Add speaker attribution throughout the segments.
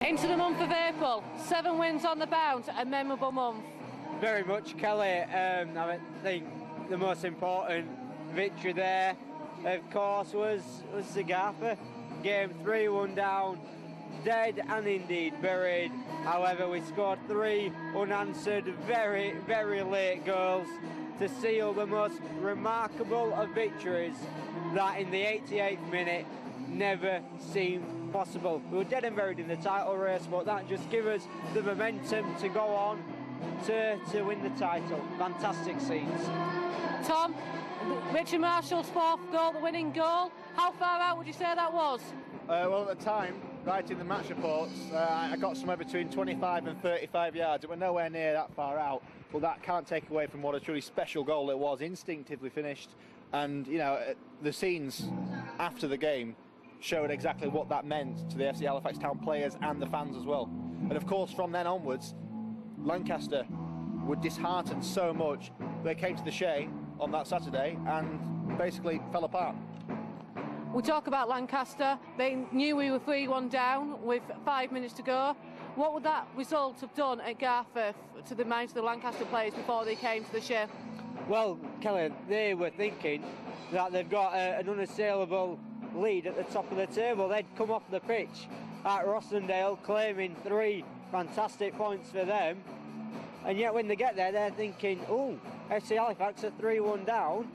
Speaker 1: Into the month of April, 7 wins on the bounce, a memorable month.
Speaker 2: Very much, Kelly. I think the most important victory there, of course, was the Garfa game. 3-1 down, dead and indeed buried. However, we scored 3 unanswered, very, very late goals to seal the most remarkable of victories that in the 88th minute never seemed possible. We were dead and buried in the title race, but that just gave us the momentum to go on to win the title. Fantastic scenes.
Speaker 1: Tom, Richard Marshall's 4th goal, the winning goal. How far out would you say that was?
Speaker 3: Well, at the time, writing the match reports, I got somewhere between 25 and 35 yards. It were nowhere near that far out, but that can't take away from what a truly special goal it was, instinctively finished. And, you know, the scenes after the game showed exactly what that meant to the FC Halifax Town players and the fans as well. And of course, from then onwards, Lancaster were disheartened so much they came to the Shay on that Saturday and basically fell apart.
Speaker 1: We talk about Lancaster. They knew we were 3-1 down with 5 minutes to go. What would that result have done at Garfa to the minds of the Lancaster players before they came to the Shay?
Speaker 2: Well, Kelly, they were thinking that they've got an unassailable lead at the top of the table. They'd come off the pitch at Rossendale claiming 3 fantastic points for them, and yet when they get there they're thinking, oh, FC Halifax at 3-1 down,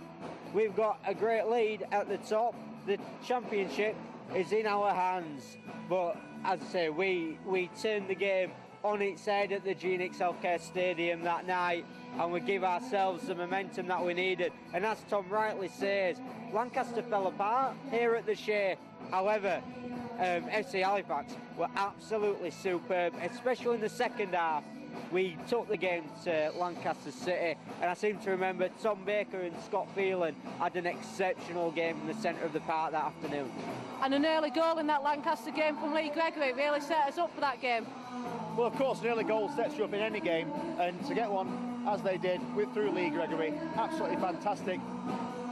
Speaker 2: we've got a great lead at the top, the championship is in our hands. But as I say, we turned the game on its head at the GNX Healthcare Stadium that night, and we give ourselves the momentum that we needed. And as Tom rightly says, Lancaster fell apart here at the Shay. However, FC Halifax were absolutely superb, especially in the second half. We took the game to Lancaster City, and I seem to remember Tom Baker and Scott Phelan had an exceptional game in the centre of the park that afternoon.
Speaker 1: And an early goal in that Lancaster game from Lee Gregory really set us up for that game.
Speaker 3: Well, of course, an early goal sets you up in any game, and to get one, as they did, through Lee Gregory, absolutely fantastic.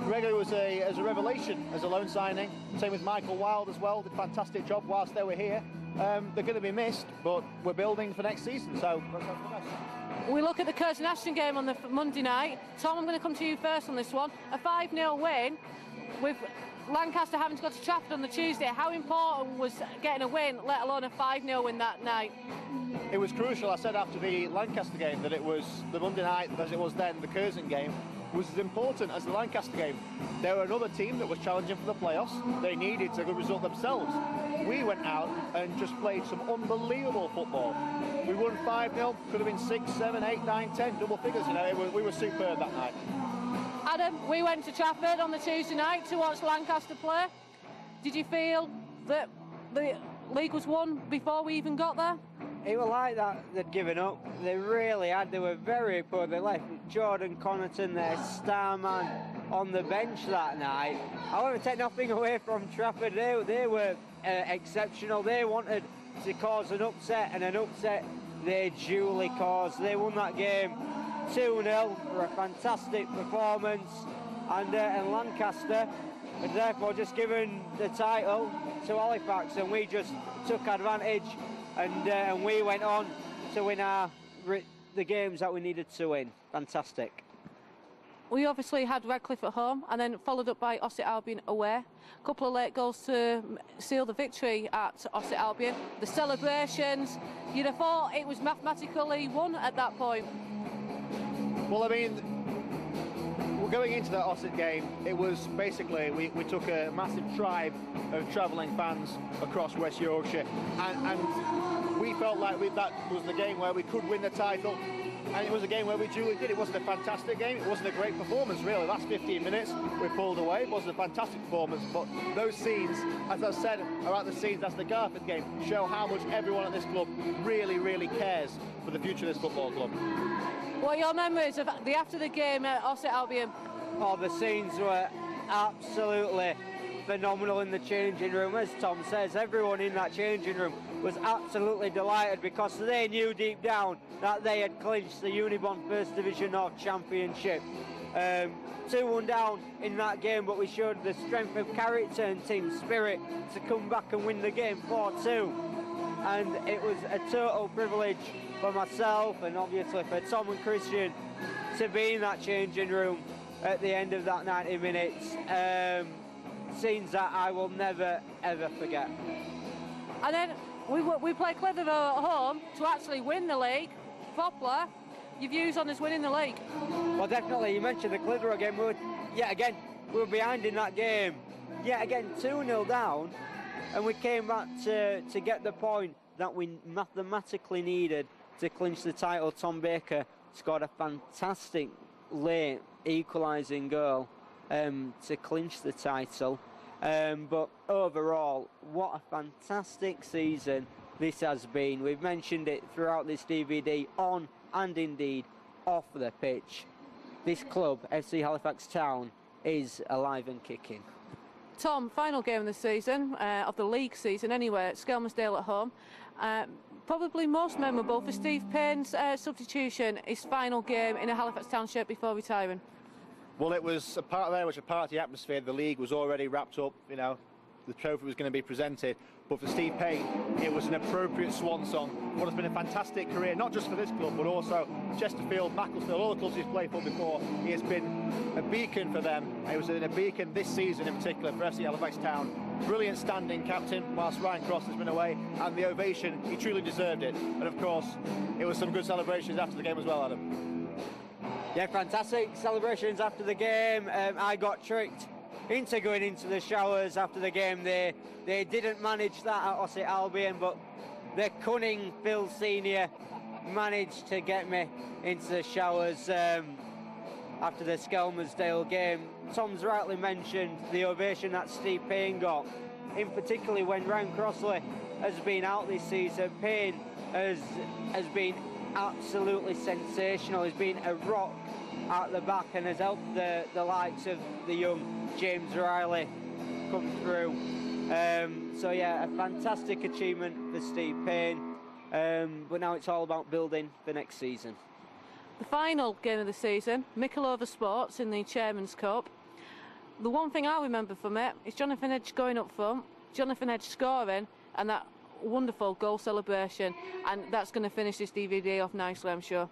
Speaker 3: Gregory was a revelation as a loan signing. Same with Michael Wilde as well, did a fantastic job whilst they were here. They're going to be missed, but we're building for next season, so let's hope for the best.
Speaker 1: We look at the Curzon Ashton game on the Monday night. Tom, I'm going to come to you first on this one. A 5-0 win, with Lancaster having to go to Trafford on the Tuesday. How important was getting a win, let alone a 5-0 win that night?
Speaker 3: It was crucial. I said after the Lancaster game that it was the Monday night, as it was then, the Curzon game, was as important as the Lancaster game. They were another team that was challenging for the playoffs. They needed a good result themselves. We went out and just played some unbelievable football. We won 5-0, could have been 6, 7, 8, 9, 10, double figures, you know. We were superb that night.
Speaker 1: Adam, we went to Trafford on the Tuesday night to watch Lancaster play. Did you feel that the league was won before we even got there?
Speaker 2: It was like that they'd given up. They really had. They were very poor. They left Jordan Connaughton, their star man, on the bench that night. However, take nothing away from Trafford. They were exceptional. They wanted to cause an upset, and an upset they duly caused. They won that game 2-0 for a fantastic performance, and Lancaster had therefore just given the title to Halifax, and we just took advantage. And we went on to win the games that we needed to win. Fantastic.
Speaker 1: We obviously had Redcliffe at home and then followed up by Ossett Albion away. A couple of late goals to seal the victory at Ossett Albion. The celebrations, you'd have thought it was mathematically won at that point.
Speaker 3: Well, I mean, we're going into that Ossett game. It was basically, we took a massive tribe of travelling fans across West Yorkshire, and we felt like that was the game where we could win the title, and it was a game where we duly did. It wasn't a fantastic game, it wasn't a great performance really. Last 15 minutes we pulled away. It wasn't a fantastic performance, but those scenes, as I said about the scenes after the Garford game, show how much everyone at this club really, really cares for the future of this football club.
Speaker 1: What are your memories of after the game at Ossett Albion?
Speaker 2: Oh, the scenes were absolutely phenomenal in the changing room. As Tom says, everyone in that changing room was absolutely delighted because they knew deep down that they had clinched the Unibond First Division North Championship. 2-1 down in that game, but we showed the strength of character and team spirit to come back and win the game 4-2. and it was a total privilege for myself and obviously for Tom and Christian to be in that changing room at the end of that 90 minutes. Scenes that I will never ever forget.
Speaker 1: And then we play Clitheroe at home to actually win the league properly. Your views on us winning the league?
Speaker 2: Well, definitely. You mentioned the Clitheroe game. We were behind in that game. Yet again, 2-0 down, and we came back to get the point that we mathematically needed to clinch the title. Tom Baker scored a fantastic late equalising goal to clinch the title. But overall, what a fantastic season this has been. We've mentioned it throughout this DVD, on and indeed off the pitch. This club, FC Halifax Town, is alive and kicking.
Speaker 1: Tom, final game of the season, of the league season anyway, at Skelmersdale at home. Probably most memorable for Steve Payne's substitution, his final game in a Halifax Town shirt before retiring.
Speaker 3: Well, it was a part of the atmosphere. The league was already wrapped up, you know, the trophy was going to be presented. But for Steve Payne, it was an appropriate swan song. What has been a fantastic career, not just for this club, but also Chesterfield, Macclesfield, all the clubs he's played for before. He has been a beacon for them. He was a beacon this season in particular for FC Halifax Town. Brilliant standing captain whilst Ryan Cross has been away, and the ovation, he truly deserved it. And of course, it was some good celebrations after the game as well, Adam.
Speaker 2: Yeah, fantastic celebrations after the game. I got tricked into going into the showers after the game. They didn't manage that at Ossett Albion, but the cunning Phil Senior managed to get me into the showers after the Skelmersdale game. Tom's rightly mentioned the ovation that Steve Payne got, in particularly when Ryan Crossley has been out this season. Payne has been absolutely sensational. He's been a rock at the back and has helped the likes of the young James Riley come through. So yeah, a fantastic achievement for Steve Payne, but now it's all about building for next season.
Speaker 1: The final game of the season, Michelova Sports in the Chairman's Cup. The one thing I remember from it is Jonathan Edge going up front, Jonathan Edge scoring, and that wonderful goal celebration, and that's going to finish this DVD off nicely, I'm sure.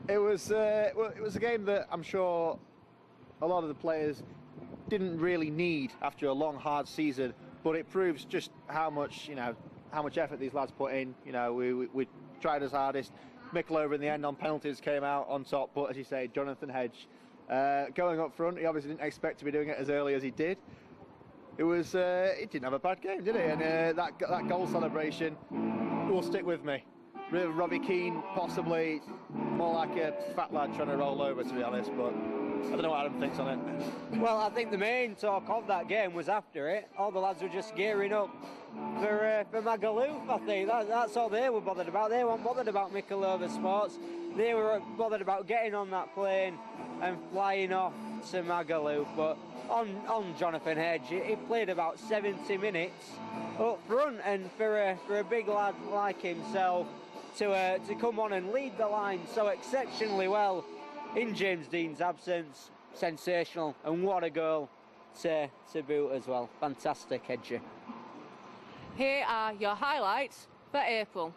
Speaker 3: It was a game that I'm sure a lot of the players didn't really need after a long, hard season, but it proves just how much effort these lads put in. You know, we tried his hardest. Michelova in the end on penalties came out on top, but as you say, Jonathan Hedge going up front, he obviously didn't expect to be doing it as early as he did. It didn't have a bad game, did it? And that goal celebration will stick with me. Robbie Keane, possibly more like a fat lad trying to roll over, to be honest, but I don't know what Adam thinks on it.
Speaker 2: Well, I think the main talk of that game was after it. All the lads were just gearing up for Magaluf, I think. That's all they were bothered about. They weren't bothered about Michelova Sports. They were bothered about getting on that plane and flying off to Magaluf. But on Jonathan Hedge, he played about 70 minutes up front, and for a big lad like himself to come on and lead the line so exceptionally well in James Dean's absence, sensational, and what a goal to boot as well. Fantastic, Hedger.
Speaker 1: Here are your highlights for April.